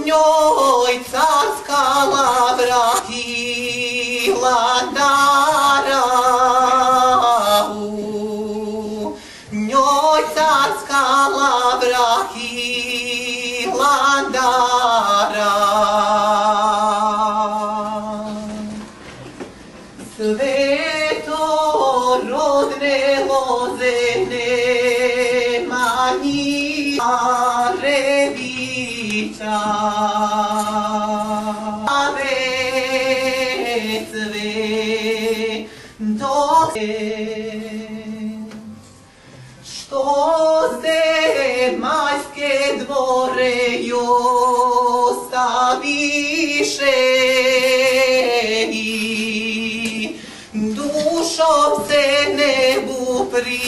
njoj carska lavra Hilandara, njoj carska lavra Hilandara. Svetorodne loze nema njima revića, što zemaljske dvore ostaviše i dušom se nebu priljube.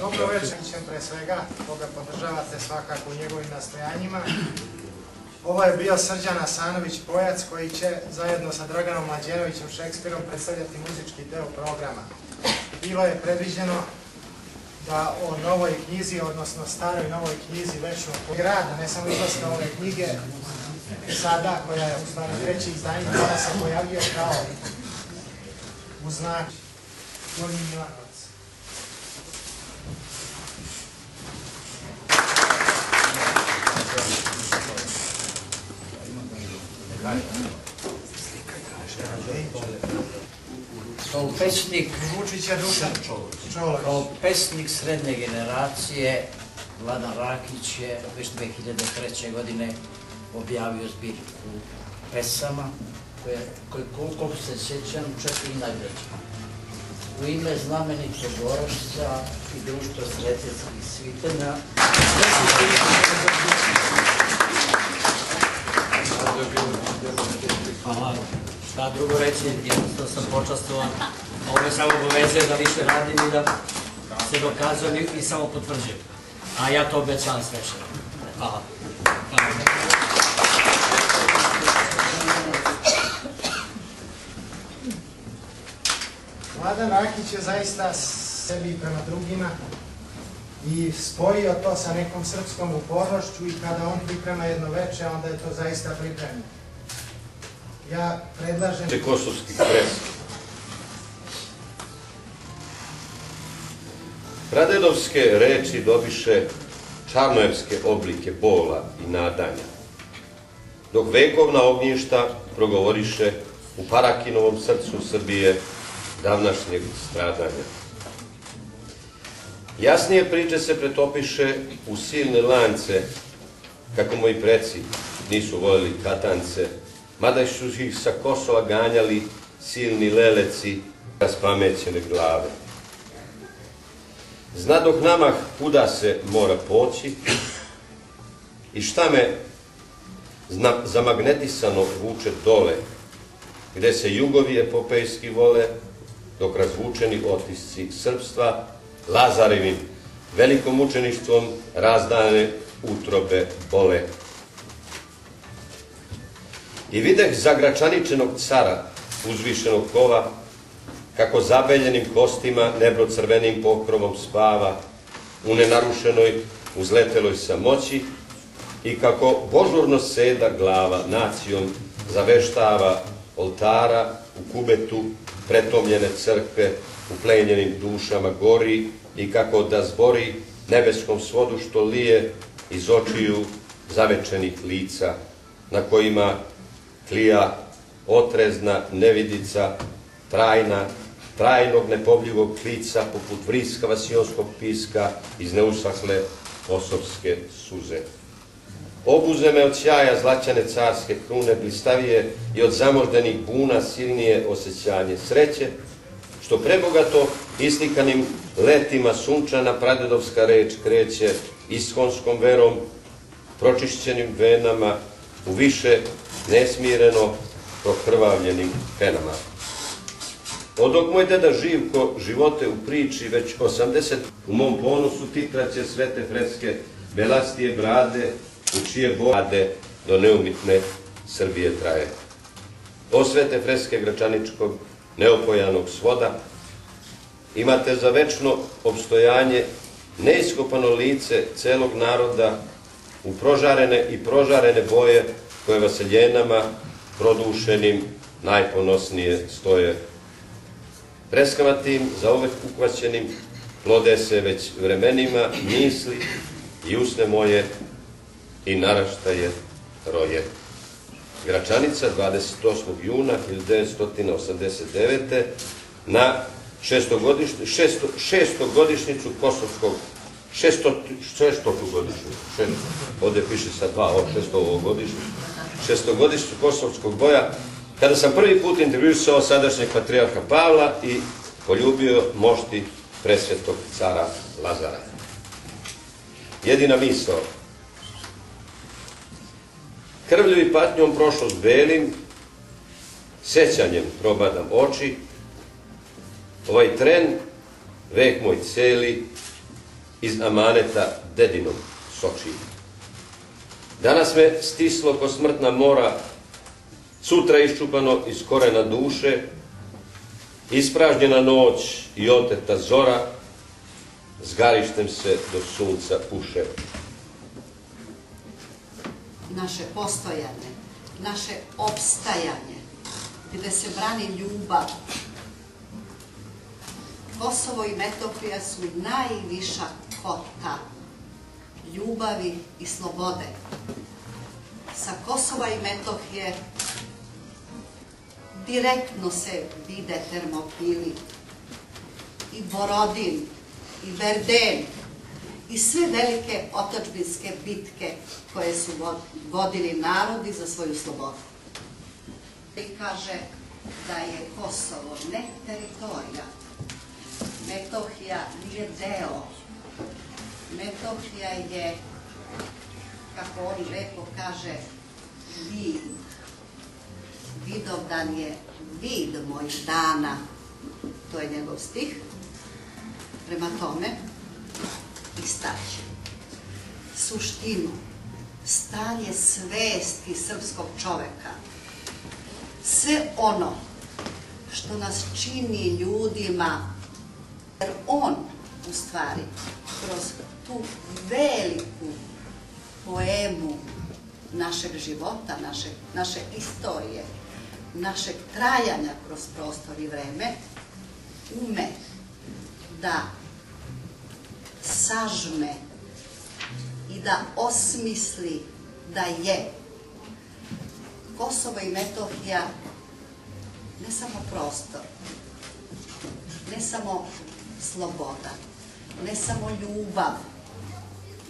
Dobro večer pre svega, koga podržavate svakako u njegovim nastojanjima. Ovo je bio Srđan Asanović-Pojac koji će zajedno sa Draganom Mlađenovićem Šekspirom predstavljati muzički deo programa. Bilo je predviđeno da o novoj knjizi, odnosno staroj novoj knjizi Večnog grada, ne samo izlaska ove knjige, sada koja je u stvari treći izdanje, kada se pojavio kao u znak Gornji Milanovac. Kao pesnik srednje generacije, Vladan Rakić je već 2003. godine objavio zbirku pesama, koliko se sjećam, čak i najveća. U ime znamenitog Orošca i društva sretetskih svitenja, hvala. Šta drugo reći, jednostavno sam počastovan. Ovo je samo obavezuje da više radim i da se dokazujem i samo potvrđujem. A ja to obećavam svečano. Hvala. Vladan Rakić je zaista sebi prema drugima i spojio to sa nekom srpskom upornošću i kada on priprema jedno veče, onda je to zaista pripremljeno. Ja predlažem... Kosovski kres. Pradedovske reči dobiše čarnoevske oblike bola i nadanja, dok vekovna ognjišta progovoriše u Parakinovom srcu Srbije davnašnjeg stradanja. Jasnije priče se pretopiše u silne lance, kako moji preci nisu voljeli katance, mada su ih sa Kosova ganjali silni leleci raspamećene glave. Znadoh namah kuda se mora poći i šta me zamagnetisano vuče dole, gde se jugovi epopejski vole, dok razvučeni otisci srpstva Lazarevim velikom mučeništvom razdane utrobe bole. I videh zagračaničenog cara, uzvišenog kova, kako zabeljenim kostima nebro-crvenim pokrovom spava u nenarušenoj uzleteloj samoći i kako božurno seda glava nacijom zaveštava oltara u kubetu pretomljene crkve u plenjenim dušama gori i kako da zbori nebeskom svodu što lije iz očiju zavečenih lica na kojima tlija otrezna nevidica trajnog nepobljivog klica poput vriskava sionskog piska iz neusahle kosovske suze. Obuze me od sjaja zlaćane carske krune blistavije i od zamoždenih buna silnije osjećanje sreće, što prebogato islikanim letima sunčana pradedovska reč kreće ishonskom verom, pročišćenim venama, u više nesmireno prokrvavljenim penama. Od dok moj deda Živko živote u priči već 80 u mom ponosu titraće svete freske belastije brade u čije bode do neumitne Srbije traje. O svete freske gračaničkog neopojanog svoda imate za večno opstojanje neiskopano lice celog naroda u prožarene i prožarene boje koje vaseljenama produšenim najponosnije stoje. Preskama tim, zauvek ukvaćenim, plode se već vremenima misli i usne moje i naraštaje roje. Gračanica, 28. juna 1989. na šestogodišnjicu Kosovskog, ovdje piše sa 2, šestogodišnjicu Kosovskog boja, kada sam prvi put intervjuisao sadašnjeg patrijarha Pavla i poljubio mošti presvetog cara Lazara. Jedina misao. Krvlju i patnjom prošlost belim, sećanjem probadam oči, ovaj tren, vek moj celi, iz amaneta dedinom soči. Danas me stislo ko smrtna mora, sutra iščupano iz korena duše, ispražnjena noć i oteta zora, s garištem se do sunca puše. Naše postojanje, naše opstajanje, gde se brani ljubav. Kosovo i Metohija su najviša kota ljubavi i slobode. Sa Kosova i Metohije direktno se vide Termopili i Borodin i Verden i sve velike otadžbinske bitke koje su vodili narodi za svoju slobodu. I kaže da je Kosovo ne teritorija, Metohija nije deo, Metohija je, kako on lepo kaže, vid. Vidovdan je vid mojih dana, to je njegov stih. Prema tome, istaći suštinu, stanje svesti srpskog čoveka, sve ono što nas čini ljudima, jer on, u stvari, kroz tu veliku poemu našeg života, naše istorije, našeg trajanja kroz prostor i vreme, ume da sažme i da osmisli da je Kosovo i Metohija ne samo prostor, ne samo sloboda, ne samo ljubav,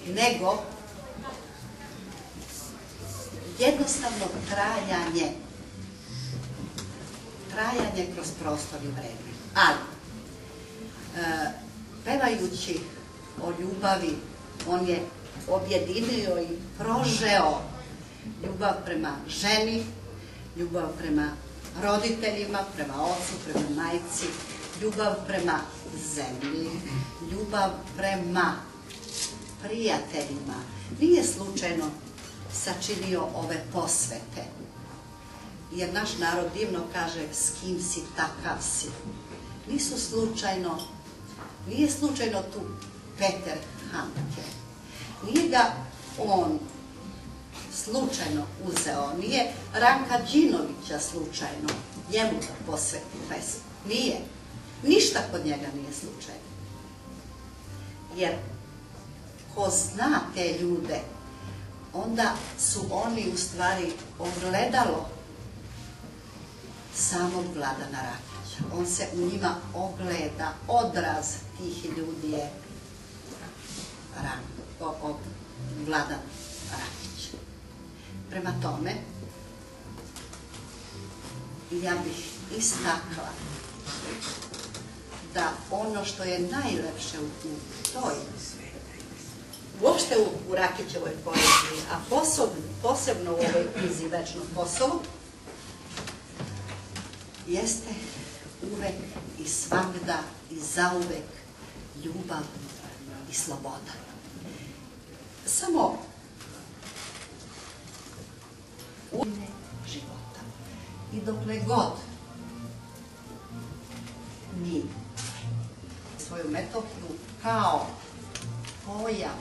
nego jednostavno trajanje kroz prostor i vreme. Ali, pevajući o ljubavi, on je objedinio i prožeo ljubav prema ženi, ljubav prema roditeljima, prema ocu, prema majci, ljubav prema zemlji, ljubav prema prijateljima. Nije slučajno sačinio ove posvete, jer naš narod divno kaže s kim si, takav si. Nije slučajno tu Peter Handke. Nije ga on slučajno uzeo, nije Ranka Đinovića slučajno njemu da posveti pesmu. Nije. Ništa kod njega nije slučajno. Jer ko zna te ljude, onda su oni u stvari ogledalo samog Vladana Rakića. On se u njima ogleda, odraz tih ljudi je Vladan Rakić. Prema tome, ja bih istakla da ono što je najlepše u toj, uopšte u Rakićevoj poeziji, a posebno u ovoj knjizi Večno Kosovo, jeste uvek i svagda i zauvek ljubav i sloboda. Samo u života. I dokle god mi svoju Metohiju kao pojam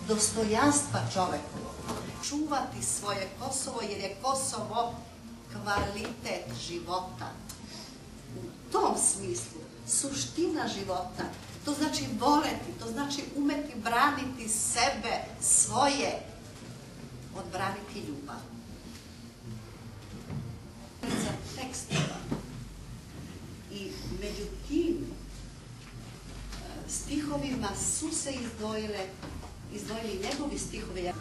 dostojanstva čovekovog, čuvati svoje Kosovo, jer je Kosovo kvalitet života. U tom smislu, suština života, to znači voleti, to znači umeti braniti sebe, svoje, odbraniti ljubav. Za tekstova. I među tim stihovima su se izdvojili njegovi stihovi.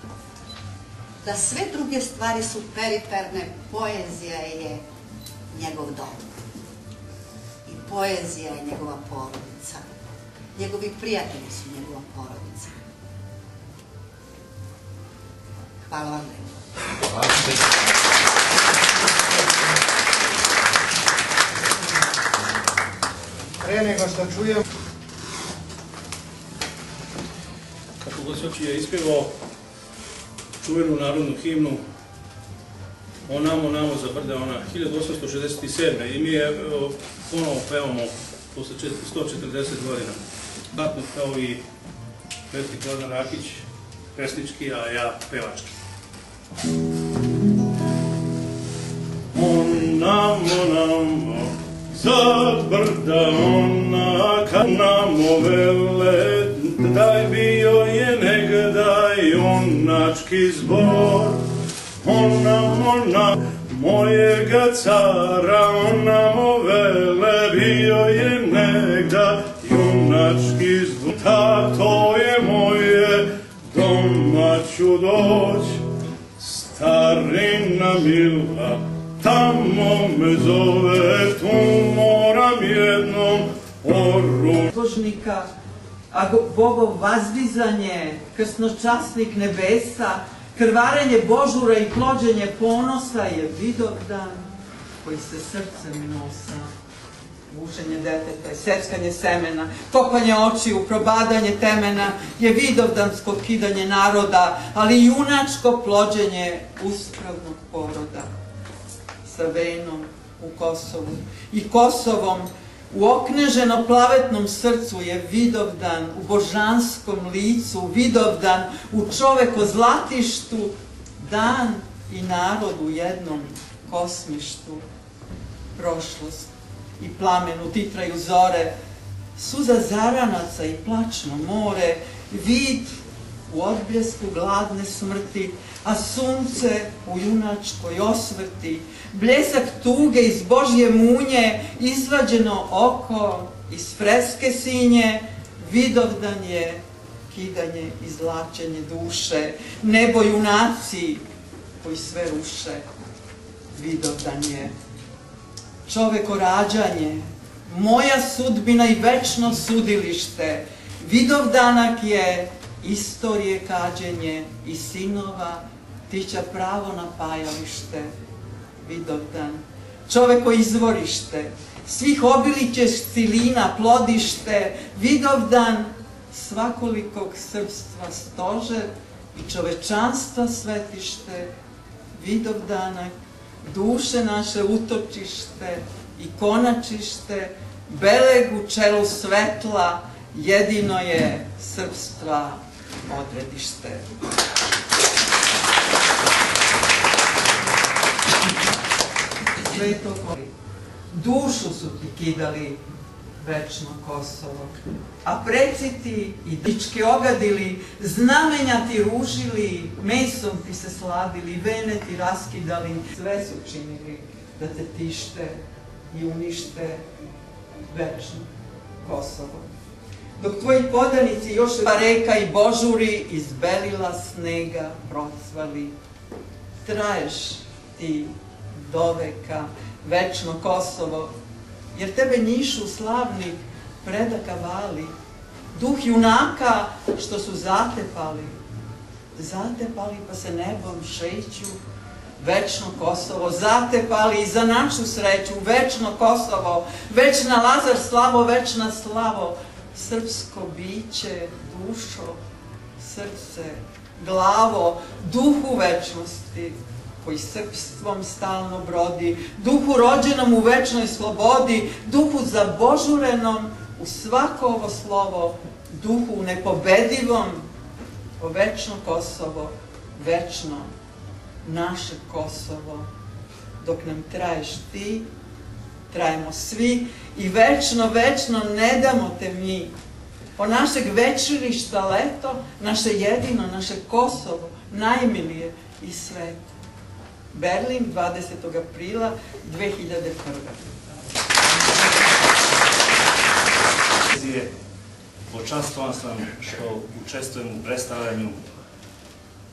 Da sve druge stvari su periferne, poezija je njegov dom. I poezija je njegova porodica. Njegovi prijatelji su njegova porodica. Hvala vam lijepo. Pre nego što čujem... Kako Gosoći je ispevao čuvenu narodnu himnu Onamo za brda, ona 1867. I mi je ponovo pevamo posle 140 godina. Tako kao i pesnik Vladan Rakić, pesnički, a ja pevački. Onamo za brda, ona kad namo vele, taj bio je negdaj junački zbor. Ona mojega cara, onamo vele, bio je negda junački zbor. To je moje, doma ću doć, starina mila, tamo me zove, tu moram jednom oru. Božnika, a Bogov vazdizanje, krsnočasnik nebesa, krvarenje Božura i plođenje ponosa je Vidovdan koji se srcem nosa. Gušenje deteta, seckanje semena, kopanje očiju, probadanje temena je vidovdansko kidanje naroda, ali junačko plođenje uspravnog poroda. Sa venom u Kosovu i Kosovom u okneženo plavetnom srcu je Vidovdan u božanskom licu, Vidovdan u čoveko zlatištu, dan i narod u jednom kosmištu. Prošlost i plamenu titraju zore, suza zaranaca i plačno more, vid u odbljesku gladne smrti, a sunce u junačkoj osvrti, bljesak tuge iz Božje munje, izvađeno oko iz freske sinje, Vidovdan je kidanje i zlačenje duše, nebo junaci koji sve ruše, Vidovdan je čoveko rađanje, moja sudbina i večno sudilište, Vidovdanak je istorije kađenje i sinova, tića pravo na pajalište, Vidovdan, čoveko izvorište, svih obilićeš silina plodište, Vidovdan, svakolikog srpstva stožer i čovečanstva svetište, Vidovdanak, duše naše utočište i konačište, beleg u čelu svetla, jedino je srpstva odredište. Sveto Kosovo, dušu su ti kidali večno Kosovo, a preci ti i dičke ogadili, znamenja ti ružili, mesom ti se sladili, vene ti raskidali, sve su činili da te tište i unište večno Kosovo. Dok tvoji podanici još reka i božuri izbelila snega procvali, traješ ti doveka večno Kosovo, jer tebe njišu slavni predaka vali, duh junaka što su zatepali pa se nebom šeću, večno Kosovo, zatepali i za našu sreću, večno Kosovo, večna Lazar slavo, večna slavo, srpsko biće, dušo, srce, glavo, duhu večnosti, koji srpstvom stalno brodi, duhu rođenom u večnoj slobodi, duhu zabožurenom u svako ovo slovo, duhu nepobedivom, o večno Kosovo, večno naše Kosovo. Dok nam traješ ti, trajemo svi i večno, večno ne damo te mi. O našeg večerišta leto, naše jedino, naše Kosovo, najmilije i sveto. Berlin, 20. aprila 2001. Počastvovan sam što učestvujem u predstavljanju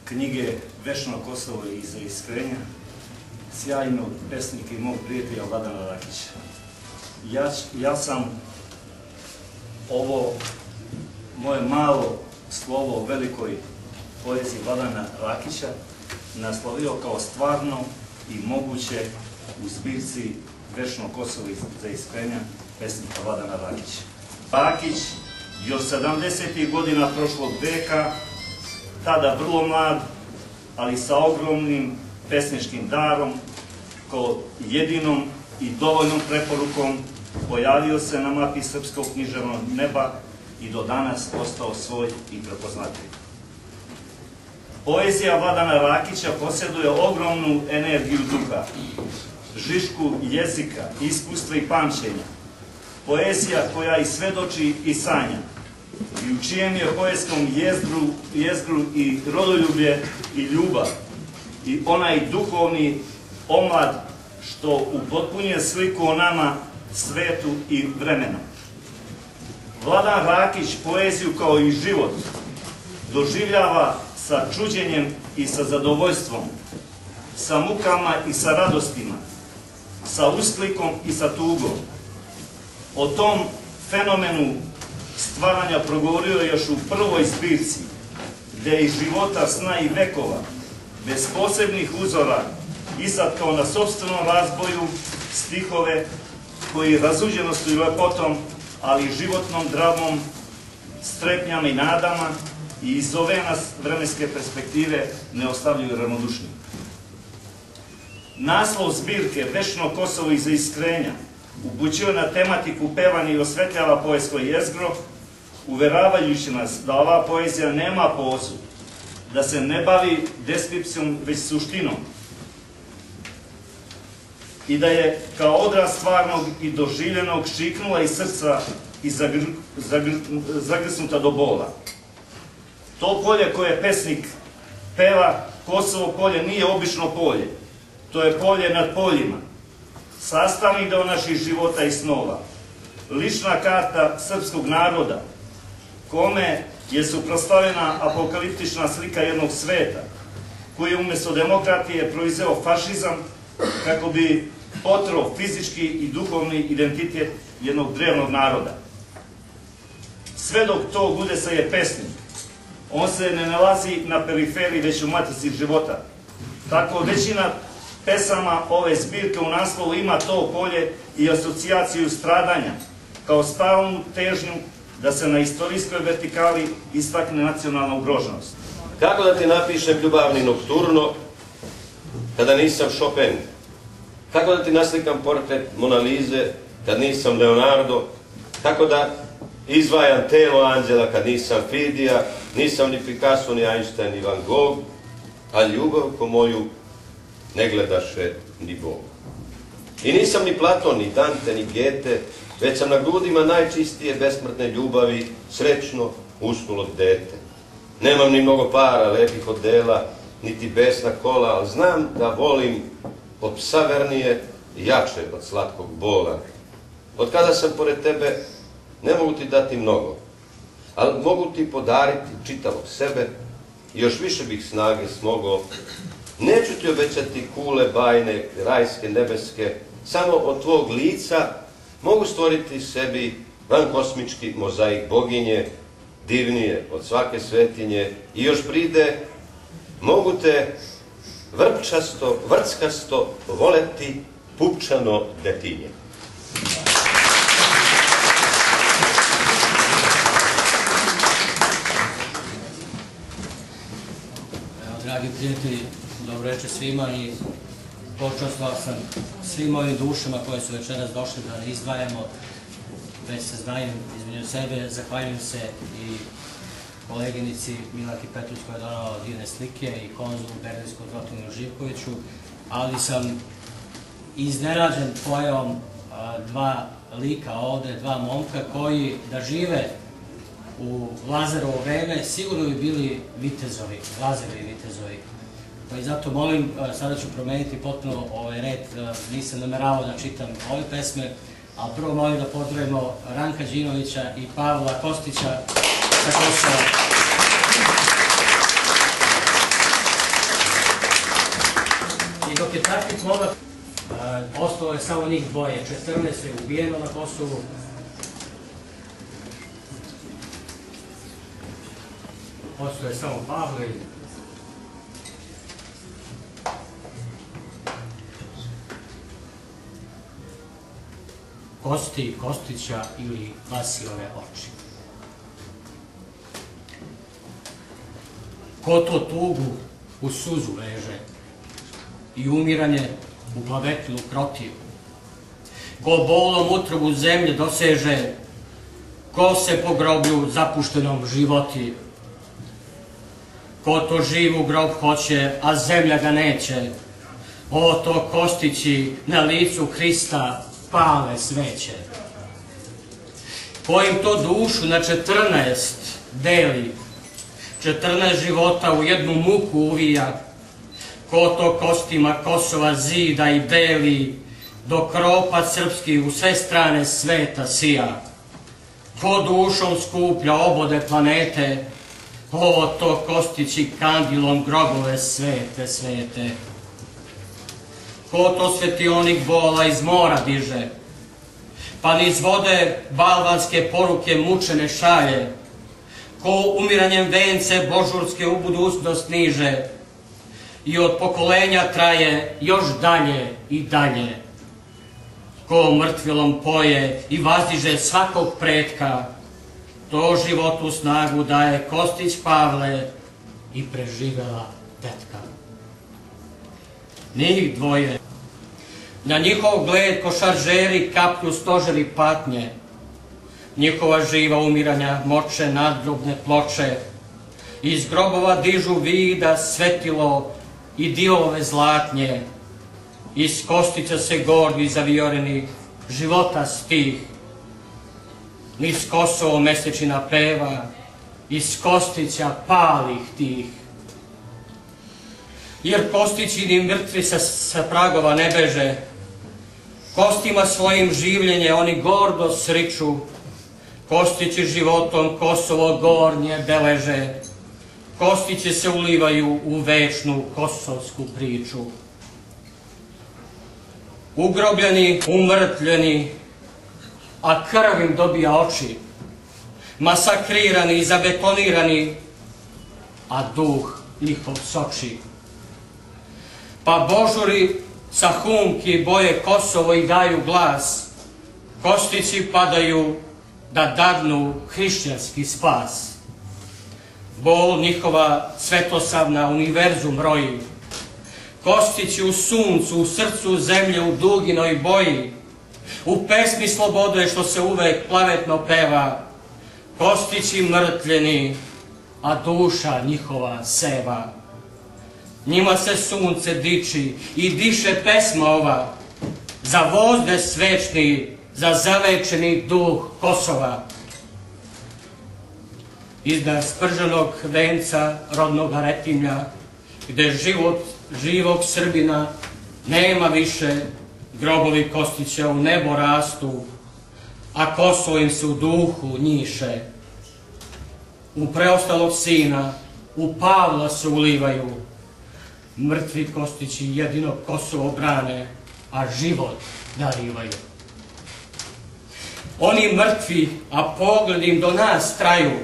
knjige Večno Kosovo iza iskrenja sjajnog pesnika i mog prijatelja Vladana Rakića. Ja sam ovo moje malo slovo o velikoj poeziji Vladana Rakića naslovio kao stvarno i moguće u zbirci Večno Kosovo iza iskrenja pesnika Vladana Rakića. Rakić još 70. godina prošlog veka, tada vrlo mlad, ali sa ogromnim pesničkim darom, kao jedinom i dovoljnom preporukom pojavio se na mapi srpskog književnog neba i do danas ostao svoj i prepoznatljiv. Poezija Vladana Rakića posjeduje ogromnu energiju duha, žišku jezika, iskustva i pamćenja. Poezija koja i svedoči i sanja, i u čijem je poetskom jezgru i rodoljublje i ljubav, i onaj duhovni omlad što upotpunjuje sliku o nama, svetu i vremenu. Vladan Rakić poeziju kao i život doživljava sa čuđenjem i sa zadovoljstvom, sa mukama i sa radostima, sa usklikom i sa tugom. O tom fenomenu stvaranja progovorio je još u prvoj zbirci, gde je iz života, sna i vekova, bez posebnih uzora, isatkao na sopstvenom razboju stihove koji razuđenosti i lepotom, ali i životnom dramom, strepnjama i nadama i iz ove nas vremenske perspektive ne ostavljaju ravnodušnim. Naslov zbirke Večno Kosovo iza iskrenja upućuje na tematiku pevanja i osvetljava poetsko jezgro, uveravajući nas da ova poezija nema pozu, da se ne bavi deskripcijom, već suštinom, i da je kao odraz stvarnog i doživljenog šiknula iz srca i zagrsnuta do bola. To polje koje pesnik peva, Kosovo polje, nije obično polje. To je polje nad poljima, sastavni deo naših života i snova, lična karta srpskog naroda, kome je suprotstavljena apokaliptična slika jednog sveta, koji je umjesto demokratije proizveo fašizam kako bi potrao fizički i duhovni identitet jednog drevnog naroda. Svedok tog udesa je pesnik. On se ne nalazi na periferiji, već u matici života. Tako većina pesama ove zbirke u naslovu ima to polje i asocijaciju stradanja, kao stalnu težnju da se na istorijskoj vertikali istakne nacionalna ugroženost. Kako da ti napišem ljubavni nokturno, kada nisam Chopin? Kako da ti naslikam portret Mona Lise, kad nisam Leonardo? Kako da izdvajam telo anđela, kad nisam Fidija, nisam ni Picasso, ni Einstein, ni Van Gogh, a ljubav ko moju ne gledaše ni Bog. I nisam ni Platon, ni Dante, ni Goethe, već sam na grudima najčistije besmrtne ljubavi srećno usnulo dete. Nemam ni mnogo para, lepih odela, niti besna kola, ali znam da volim od psa vernije i jače od slatkog bola. Od kada sam pored tebe, ne mogu ti dati mnogo, ali mogu ti podariti čitavog sebe i još više bih snage smogao. Neću ti obećati kule, bajne, rajske, nebeske, samo od tvog lica mogu stvoriti sebi vankosmički mozaik boginje, divnije od svake svetinje i još pride, mogu te vrpčasto, vrckasto voleti pupčano detinje. Dragi prijatelji, dobro večer svima i počastvovao sam svim ovim dušama koje su večeras došli da izdvajamo već se znaju između sebe. Zahvaljujem se i koleginici Milaki Petrović koja je donala divne slike i konzulu berlinskom Zlatimiru Živkoviću, ali sam iznenađen pojavom dva lika ovde, dva momka koji da žive u Lazarovo vreme sigurno bi bili vitezovi, Lazarovi vitezovi. Pa i zato molim, sada ću promeniti potpuno ovaj red, nisam nameravao da čitam ove pesme, ali prvo molim da pozdravimo Ranka Đinovića i Pavla Kostića sa Kosova. I dok je takvih momak, ostalo je samo njih dvoje, 14 je ubijeno na Kosovu. Ostalo je samo Pavle. Kosti Kostića ili Vasijove oči. Ko to tugu u suzu veže i umiranje u glavetilu krotiju? Ko bolom utrobu zemlje doseže, ko se po groblju zapuštenom životi? Ko to živ u grob hoće, a zemlja ga neće? O to Kostići na licu Hrista pale sveće. Kojim to dušu na 14 deli, 14 života u jednu muku uvija, ko to kostima Kosova zida i beli, dok ropa srpski u sve strane sveta sija. Ko dušom skuplja obode planete, o to Kostići kandilom grobove svete svete. Ko to svetionik bola iz mora diže, pa niz vode balvanske poruke mučene šalje, ko umiranjem vence božurske u budućnost niže i od pokolenja traje još dalje i dalje, ko mrtvilom poje i vazdiže svakog pretka, to životu snagu daje Kostić Pavle i preživela tetka. Njih dvoje, na njihov gled ko šaržeri kaplju stožeri patnje, njihova živa umiranja moče nadgrobne ploče, iz grobova dižu vida svetilo i divove zlatnje, iz Kostića se gordi zavijoreni života stih, niz Kosovo mesečina peva, iz Kostića palih tih. Jer Kostićini mrtvi sa pragova ne beže, kostima svojim življenje oni gordo sriču, Kostići životom Kosovo gornje beleže, Kostići se ulivaju u večnu kosovsku priču. Ugrobljeni, umrtvljeni, a krv im dobija oči, masakrirani i zabetonirani, a duh njihov soči. Pa božuri sa humki boje Kosovo i daju glas, Kostići padaju da dadnu hrišćanski spas. Bol njihova svetosavna univerzum roji, Kostići u suncu, u srcu zemlje, u duginoj boji, u pesmi slobode što se uvek plavetno peva, Kostići mrtvljeni, a duša njihova seva. Njima se sunce diči i diše pesma ova, za vozde svečni, za zavečeni duh Kosova. Iznad sprženog venca rodnog Retimlja, gde život živog Srbina nema više, grobovi Kostića u nebo rastu, a Kosovo im se u duhu njiše. U preostalog sina, u Pavla se ulivaju, mrtvi Kostići jedino Kosovo brane, a život darivaju. Oni mrtvi, a pogled im do nas traju,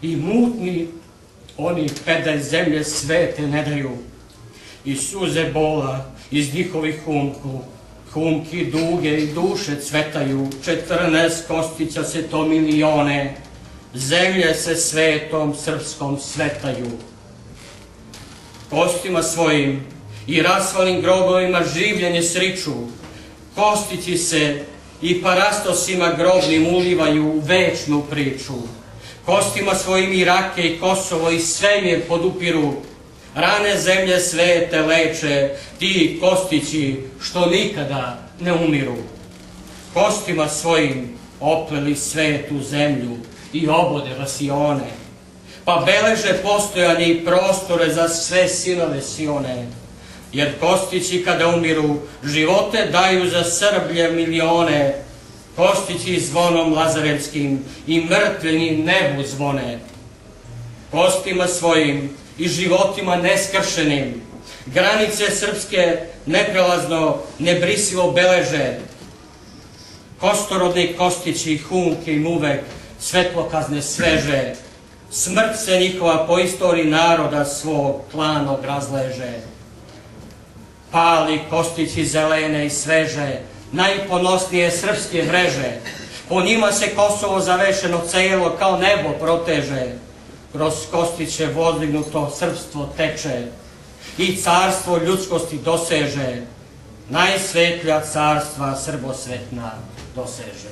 i mutni oni pedalj zemlje svete ne daju, i suze bola iz njihovih humki duge i duše cvetaju, 14 Kostića se to milione, zemlje se svetom srpskom svetaju. Kostima svojim i rasvalim grobovima življenje sriču, Kostići se i parastosima grobnim ulivaju večnu priču. Kostima svojim i Rake i Kosovo i svemir podupiru. Rane zemlje svete leče, ti kostići što nikada ne umiru. Kostima svojim opleli svetu zemlju i obode vasione, pa beleže postojanje i prostore za sve sinove Sione. Jer kostići kada umiru, živote daju za Srblje milione. Kostići zvonom lazarevskim i mrtvenim nebu zvone. Kostima svojim i životima neskršenim, granice srpske neprelazno, nebrisivo beleže. Kostorodni kostići, humke im uvek svetlokazne sveže. Smrt se njihova po istoriji naroda svog klanog razleže. Pali kostići zelene i sveže, najponosnije srpske mreže. Po njima se Kosovo zavešeno celo kao nebo proteže. Kroz kostiće vodignuto srpstvo teče i carstvo ljudskosti doseže. Najsvetlja carstva srbosvetna doseže.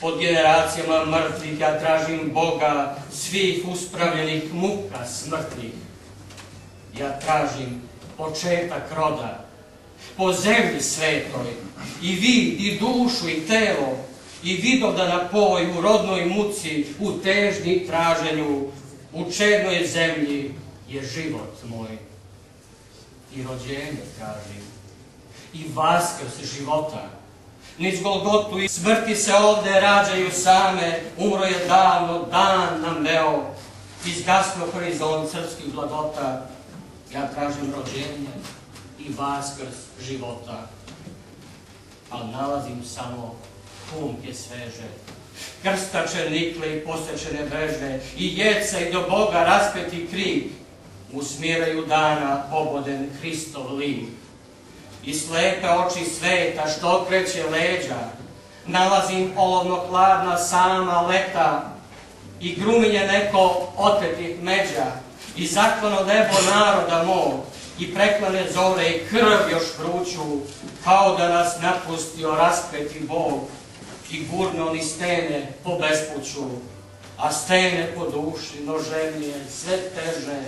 Pod generacijama mrtvih ja tražim Boga svih uspravljenih muka smrtnih. Ja tražim početak roda po zemlji svetoj i vid i dušu i telo i vidovdana poj u rodnoj muci, u težnji traženju, u černoj zemlji je život moj. I rođenje tražim, i vaskrs života. Niz Golgotu i smrti se ovde rađaju same, umro je davno, dan nam veo, izgasno horizont srpskih blagota. Ja tražim rođenje i vaskrs života, ali nalazim samo humke sveže, krstače nikle i posečene veže i jeca i do Boga raspeti krik, usmiraju dana poboden Hristov lik. I slepe oči sveta što okreće leđa, nalazim olovno hladna sama leta i gruminje neko otetih međa i zaklano nebo naroda mog i preklane zore i krv još vruću, kao da nas napustio raspeti Bog i gurno ni stene po bespuću, a stene po duši noževnije sve teže,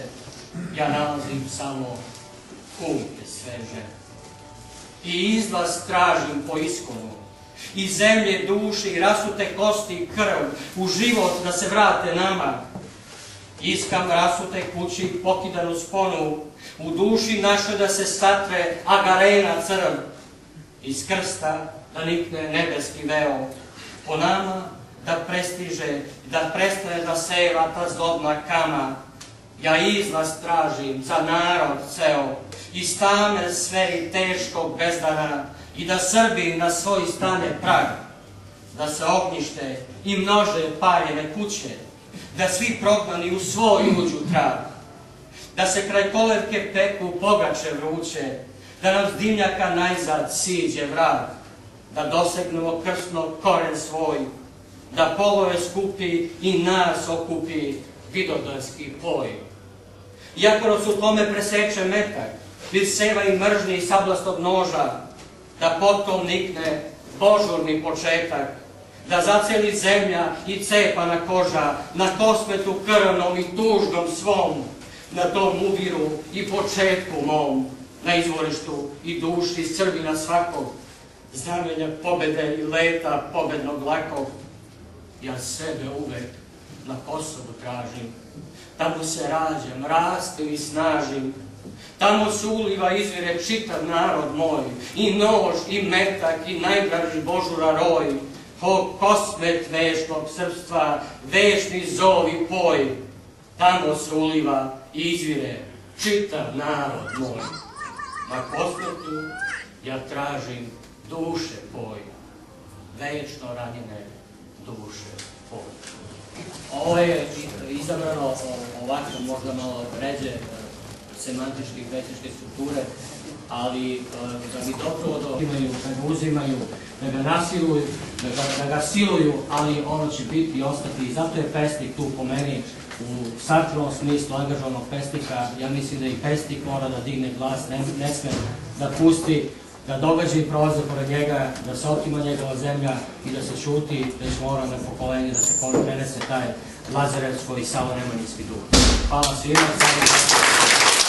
ja nalazim samo humke sveže. I izlaz tražim po iskonu, i zemlje duše i rasute kosti i krv, u život da se vrate nama. Iskam rasute kući pokidanu sponu, u duši našoj da se statre agarena crv, iz krsta da nikne nebeski veo, po nama da prestiže, da prestane da seva ta zlobna kama. Ja izlaz tražim za narod ceo, iz tame sferi teškog bezdana i da Srbiji na svoj stane prag, da se ognjište i množe paljene kuće, da svi prognani u svoj uđu trag, da se kraj kolevke peku pogače vruće, da nam s dimnjaka najzad siđe vrag, da dosegnemo krstno koren svoj, da polove skupi i nas okupi vidovdanski poj. Iako nas u tome preseče metak, vid seva i mržnji i sablastog noža, da potom nikne požurni početak, da zaceli zemlja i cepana koža, na kosmetu krvnom i tužnom svom, na tom uviru i početku mom, na izvorištu i duši Srbina svakog, znamenja pobede i leta pobednog lakog. Ja sebe uvek na Kosovu tražim, tamo se rađam, rastim i snažim, tamo se uliva izvire čitav narod moj, i nož, i metak, i najdraži Božura roj, ko kosmet vešnog srpstva, vešni zov i poj, tamo se uliva i izvire čitav narod moj. Na kosmetu ja tražim duše poj, večno ranjene duše poj. Ovo je izabrano ovako, možda malo ređe semantičke i većičke strukture, ali da mi doprovodo imaju, da ga uzimaju, da ga nasiluju, da ga siluju, ali ono će biti i ostati. I zato je pesnik tu po meni u sačuvom smislu angažovanog pesnika. Ja mislim da i pesnik mora da digne glas, ne sme da pusti da događaj prolaze pored njega, da se otima njegova zemlja i da se šuti, već mora na pokolenje da se prenese taj lazarevsko i savonemanjinski duh. Hvala svima.